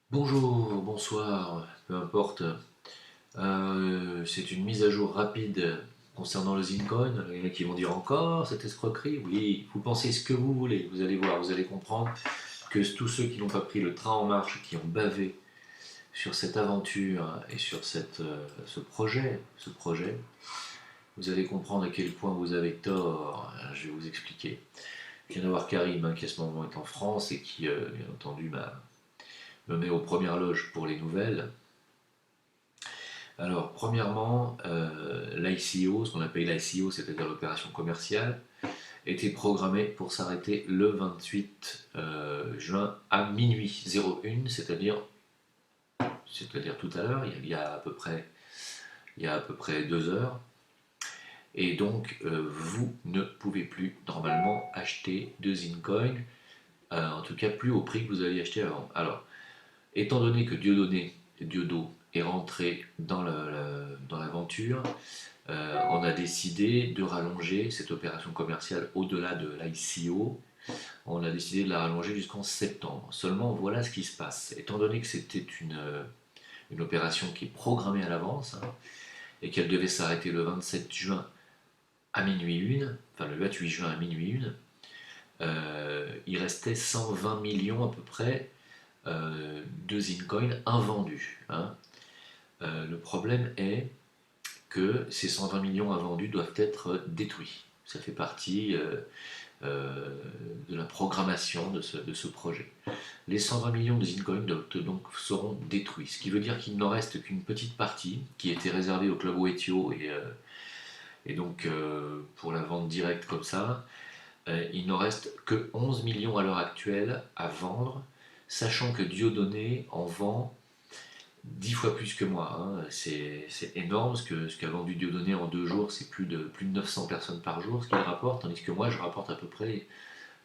Bonjour, bonsoir, peu importe. C'est une mise à jour rapide concernant le Zincoin. Il y en a qui vont dire encore cette escroquerie. Oui, vous pensez ce que vous voulez. Vous allez voir, vous allez comprendre que tous ceux qui n'ont pas pris le train en marche, qui ont bavé sur cette aventure et sur ce projet, vous allez comprendre à quel point vous avez tort. Je vais vous expliquer. Je viens d'avoir Karim qui à ce moment est en France et qui, bien entendu, me met aux premières loges pour les nouvelles. Alors, premièrement, l'ICO, ce qu'on appelle l'ICO, c'est-à-dire l'opération commerciale, était programmée pour s'arrêter le 28 juin à minuit 01, c'est-à-dire tout à l'heure, il y a à peu près 2 heures. Et donc, vous ne pouvez plus normalement acheter de Zincoin, en tout cas plus au prix que vous aviez acheté avant. Alors, étant donné que Diodo est rentré dans l'aventure, on a décidé de rallonger cette opération commerciale au-delà de l'ICO. On a décidé de la rallonger jusqu'en septembre. Seulement, voilà ce qui se passe. Étant donné que c'était une opération qui est programmée à l'avance, hein, et qu'elle devait s'arrêter le 27 juin à minuit 1, enfin le 28 juin à minuit 1, il restait 120 millions à peu près de Zincoin invendus, hein. Le problème est que ces 120 millions invendus doivent être détruits. Ça fait partie de la programmation de ce projet. Les 120 millions de Zincoin donc seront détruits, ce qui veut dire qu'il n'en reste qu'une petite partie qui était réservée au club Oetio et donc pour la vente directe comme ça. Il n'en reste que 11 millions à l'heure actuelle à vendre, sachant que Dieudonné en vend 10 fois plus que moi, hein. C'est énorme ce qu'a vendu Dieudonné en 2 jours, c'est plus de 900 personnes par jour ce qu'il rapporte, tandis que moi je rapporte à peu près,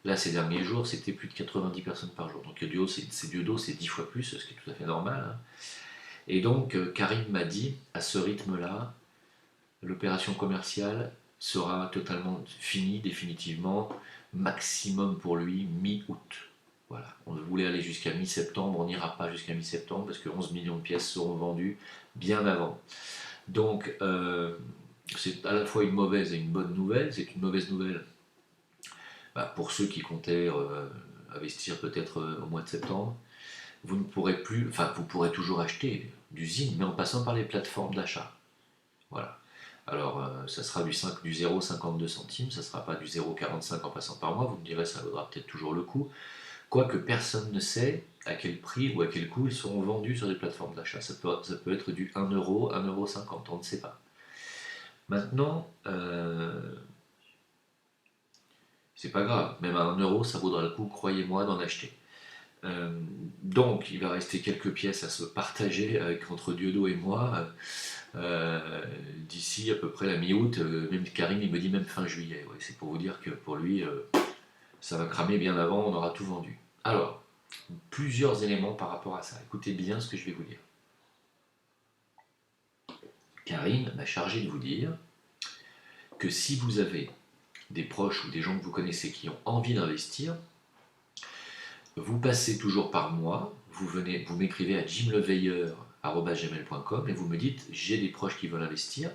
là ces derniers jours c'était plus de 90 personnes par jour. Donc Diodo c'est 10 fois plus, ce qui est tout à fait normal, hein. Et donc Karim m'a dit, à ce rythme-là, l'opération commerciale sera totalement finie, définitivement, maximum pour lui mi-août. Voilà. On voulait aller jusqu'à mi-septembre, on n'ira pas jusqu'à mi-septembre parce que 11 millions de pièces seront vendues bien avant. Donc, c'est à la fois une mauvaise et une bonne nouvelle. C'est une mauvaise nouvelle pour ceux qui comptaient investir peut-être au mois de septembre. Vous ne pourrez plus, enfin, vous pourrez toujours acheter du ZIN, mais en passant par les plateformes d'achat. Voilà. Alors, ça sera du 0,52 centimes, ça ne sera pas du 0,45 en passant par mois. Vous me direz, ça vaudra peut-être toujours le coup. Quoique personne ne sait à quel prix ou à quel coût ils seront vendus sur les plateformes d'achat. Ça peut être du 1 euro, 1,50 €, on ne sait pas. Maintenant, c'est pas grave, même à 1 euro, ça vaudra le coup, croyez-moi, d'en acheter. Euh, donc, il va rester quelques pièces à se partager entre Diodo et moi d'ici à peu près la mi-août. Même Karim, il me dit même fin juillet. Ouais, c'est pour vous dire que pour lui, ça va cramer bien avant, on aura tout vendu. Alors, plusieurs éléments par rapport à ça. Écoutez bien ce que je vais vous dire. Karine m'a chargé de vous dire que si vous avez des proches ou des gens que vous connaissez qui ont envie d'investir, vous passez toujours par moi, vous m'écrivez à jimleveilleur@gmail.com et vous me dites j'ai des proches qui veulent investir,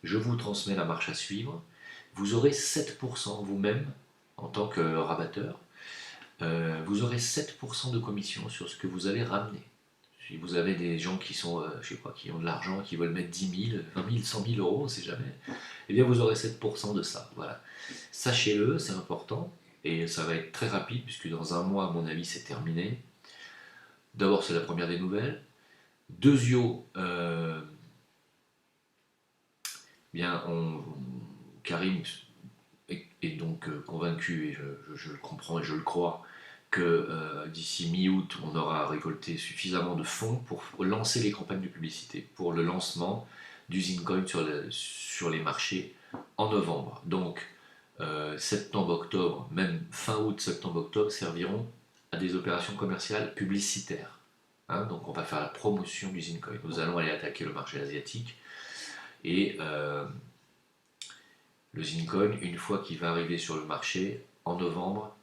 je vous transmets la marche à suivre, vous aurez 7% vous-même en tant que rabatteur, vous aurez 7% de commission sur ce que vous allez ramener. Si vous avez des gens qui sont, je sais pas, qui ont de l'argent, qui veulent mettre 10 000, 20 000, 100 000 euros, on ne sait jamais, eh bien vous aurez 7% de ça. Voilà. Sachez-le, c'est important, et ça va être très rapide, puisque dans un mois, à mon avis, c'est terminé. D'abord, c'est la première des nouvelles. Deuxièmement, bien, Karim est donc convaincu, et je le comprends et je le crois, que d'ici mi-août, on aura récolté suffisamment de fonds pour lancer les campagnes de publicité, pour le lancement du Zincoin sur les marchés en novembre. Donc, septembre-octobre, même fin août, septembre-octobre, serviront à des opérations commerciales publicitaires. Hein, donc, on va faire la promotion du Zincoin. Nous allons aller attaquer le marché asiatique et le Zincoin, une fois qu'il va arriver sur le marché en novembre,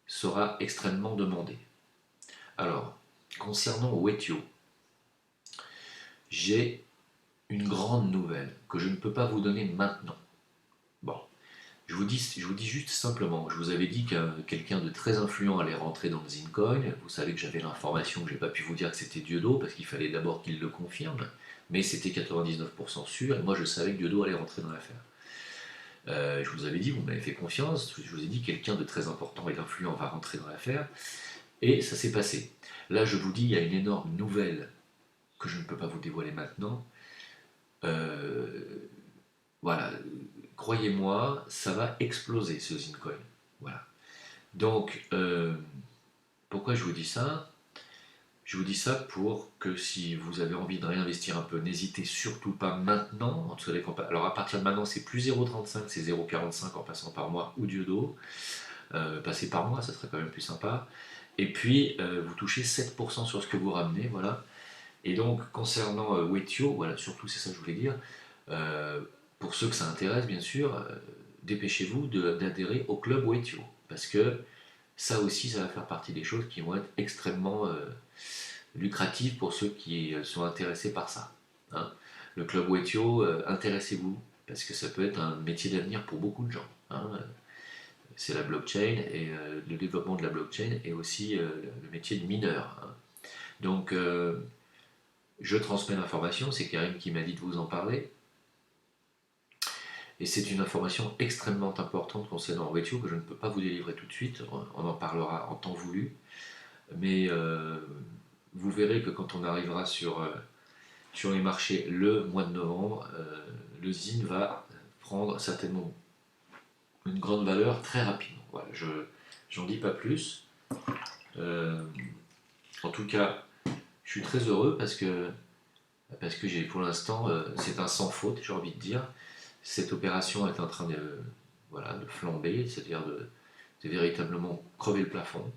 sera extrêmement demandé. Alors, concernant Wetio, j'ai une grande nouvelle que je ne peux pas vous donner maintenant. Bon, je vous dis juste simplement, je vous avais dit que quelqu'un de très influent allait rentrer dans le Zincoin. Vous savez que j'avais l'information, que je n'ai pas pu vous dire que c'était Diodo, parce qu'il fallait d'abord qu'il le confirme, mais c'était 99% sûr, et moi je savais que Diodo allait rentrer dans l'affaire. Je vous avais dit, vous m'avez fait confiance, je vous ai dit quelqu'un de très important et d'influent va rentrer dans l'affaire, et ça s'est passé. Là je vous dis, il y a une énorme nouvelle que je ne peux pas vous dévoiler maintenant. Voilà, croyez-moi, ça va exploser ce Zincoin. Voilà. Donc, pourquoi je vous dis ça? Je vous dis ça pour que si vous avez envie de réinvestir un peu, n'hésitez surtout pas maintenant. Alors à partir de maintenant, c'est plus 0,35, c'est 0,45 en passant par moi ou Diodo. Passez par moi, ça serait quand même plus sympa. Et puis, vous touchez 7% sur ce que vous ramenez, voilà. Et donc, concernant Wetio, voilà, surtout c'est ça que je voulais dire, pour ceux que ça intéresse, bien sûr, dépêchez-vous d'adhérer au club Wetio, parce que ça aussi, ça va faire partie des choses qui vont être extrêmement lucratives pour ceux qui sont intéressés par ça. Hein. Le club Wetio, intéressez-vous, parce que ça peut être un métier d'avenir pour beaucoup de gens. Hein. C'est la blockchain et le développement de la blockchain et aussi le métier de mineur. Hein. Donc, je transmets l'information, c'est Karim qui m'a dit de vous en parler. Et c'est une information extrêmement importante concernant Wetio que je ne peux pas vous délivrer tout de suite, on en parlera en temps voulu. Mais vous verrez que quand on arrivera sur les marchés le mois de novembre, le ZIN va prendre certainement une grande valeur très rapidement. Voilà, j'en dis pas plus. En tout cas, je suis très heureux parce que j'ai pour l'instant, c'est un sans faute, j'ai envie de dire. Cette opération est en train voilà, de flamber, c'est-à-dire de véritablement crever le plafond.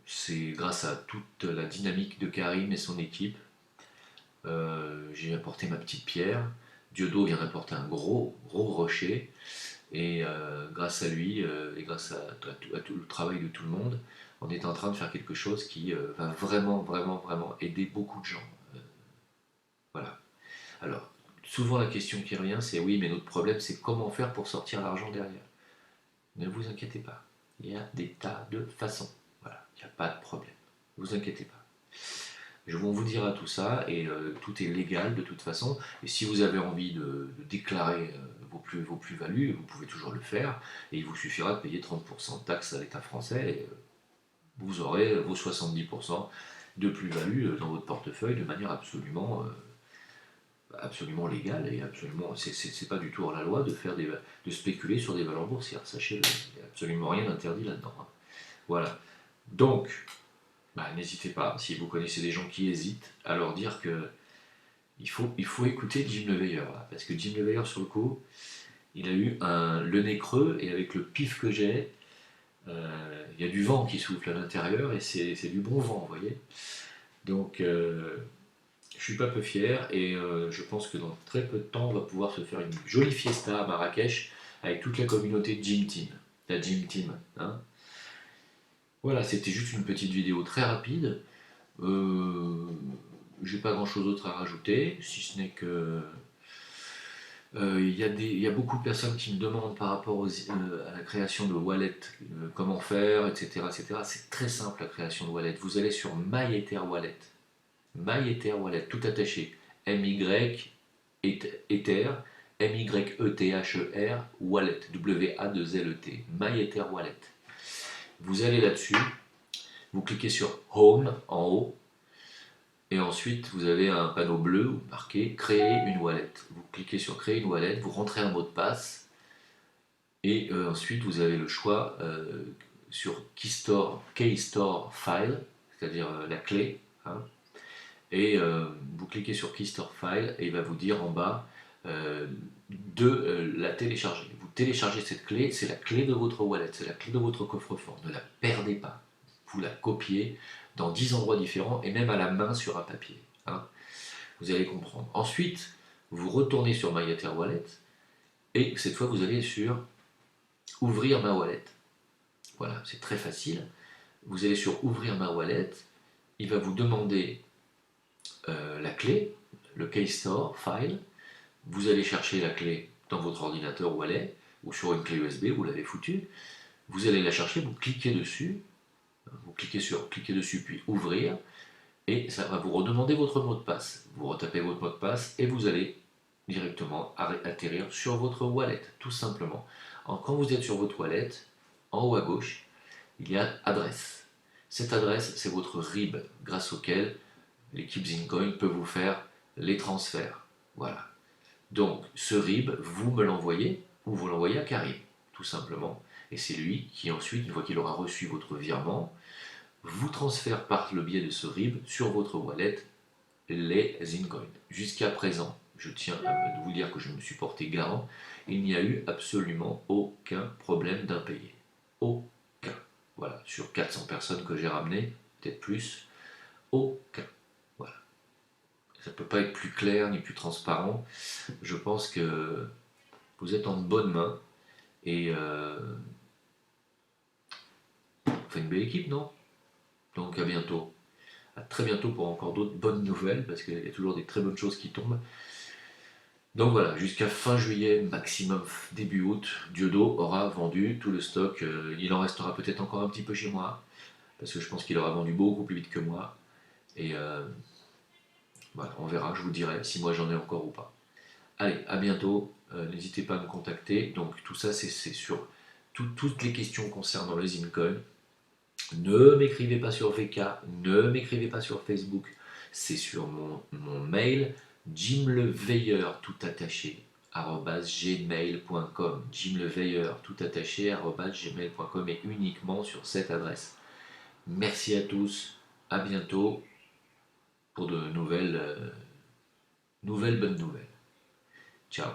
C'est grâce à toute la dynamique de Karim et son équipe. J'ai apporté ma petite pierre. Diodo vient d'apporter un gros rocher. Et grâce à lui et grâce à tout le travail de tout le monde, on est en train de faire quelque chose qui va vraiment aider beaucoup de gens. Voilà. Alors, souvent la question qui revient, c'est oui, mais notre problème, c'est comment faire pour sortir l'argent derrière. Ne vous inquiétez pas. Il y a des tas de façons. Voilà, il n'y a pas de problème. Ne vous inquiétez pas. On vous dira tout ça et tout est légal de toute façon. Et si vous avez envie de déclarer vos plus-values, vous pouvez toujours le faire. Et il vous suffira de payer 30% de taxes à l'État français. Et, vous aurez vos 70% de plus-value dans votre portefeuille de manière absolument légale et absolument. C'est pas du tout hors la loi de spéculer sur des valeurs boursières. Sachez-le, il n'y a absolument rien d'interdit là-dedans. Hein. Voilà. Donc, n'hésitez pas, si vous connaissez des gens qui hésitent, à leur dire que il faut écouter Jim Leveiller, là, parce que Jim Leveiller, sur le coup, il a eu le nez creux, et avec le pif que j'ai, il y a du vent qui souffle à l'intérieur, et c'est du bon vent, vous voyez. Donc, je suis pas peu fier, et je pense que dans très peu de temps, on va pouvoir se faire une jolie fiesta à Marrakech, avec toute la communauté Jim Team, la Jim Team, hein. Voilà, c'était juste une petite vidéo très rapide. J'ai pas grand chose d'autre à rajouter, si ce n'est que il y a beaucoup de personnes qui me demandent par rapport à la création de wallet, comment faire, etc., etc. C'est très simple la création de wallet. Vous allez sur MyEtherWallet, MyEtherWallet, tout attaché, MY Ether, MYETHER, Wallet, W-A-2-L-E-T, MyEtherWallet. Vous allez là-dessus, vous cliquez sur Home en haut, et ensuite vous avez un panneau bleu marqué Créer une wallet. Vous cliquez sur Créer une wallet, vous rentrez un mot de passe, et ensuite vous avez le choix sur Keystore File, c'est-à-dire la clé, hein, et vous cliquez sur Keystore File, et il va vous dire en bas de la télécharger. Vous téléchargez cette clé, c'est la clé de votre wallet, c'est la clé de votre coffre-fort. Ne la perdez pas. Vous la copiez dans 10 endroits différents et même à la main sur un papier. Hein. Vous allez comprendre. Ensuite, vous retournez sur MyEtherWallet et cette fois vous allez sur Ouvrir ma wallet. Voilà, c'est très facile. vous allez sur ouvrir ma wallet, il va vous demander la clé, le Keystore file, vous allez chercher la clé dans votre ordinateur wallet ou sur une clé USB, vous l'avez foutue, vous allez la chercher, vous cliquez dessus, cliquez dessus puis ouvrir, et ça va vous redemander votre mot de passe. Vous retapez votre mot de passe et vous allez directement atterrir sur votre wallet, tout simplement. Quand vous êtes sur votre wallet, en haut à gauche, il y a adresse. Cette adresse, c'est votre RIB, grâce auquel l'équipe Zincoin peut vous faire les transferts. Voilà. Donc, ce RIB, vous me l'envoyez ou vous l'envoyez à Karim, tout simplement. Et c'est lui qui ensuite, une fois qu'il aura reçu votre virement, vous transfère par le biais de ce RIB sur votre wallet les Zincoin. Jusqu'à présent, je tiens à vous dire que je me suis porté garant, il n'y a eu absolument aucun problème d'impayé. Aucun. Voilà, sur 400 personnes que j'ai ramenées, peut-être plus, aucun. Voilà. Ça ne peut pas être plus clair ni plus transparent. Je pense que vous êtes en bonne main et on fait une belle équipe, non? Donc à bientôt. À très bientôt pour encore d'autres bonnes nouvelles, parce qu'il y a toujours des très bonnes choses qui tombent. Donc voilà, jusqu'à fin juillet, maximum début août, Diodo aura vendu tout le stock. Il en restera peut-être encore un petit peu chez moi, parce que je pense qu'il aura vendu beaucoup plus vite que moi. Et voilà, on verra, je vous dirai si moi j'en ai encore ou pas. Allez, à bientôt, n'hésitez pas à me contacter. Donc tout ça, c'est sur toutes les questions concernant le Zincoin. Ne m'écrivez pas sur VK, ne m'écrivez pas sur Facebook, c'est sur mon mail, jimleveilleur tout attaché, @gmail.com, jimleveilleur tout attaché, @gmail.com et uniquement sur cette adresse. Merci à tous, à bientôt pour de nouvelles bonnes nouvelles. Ciao.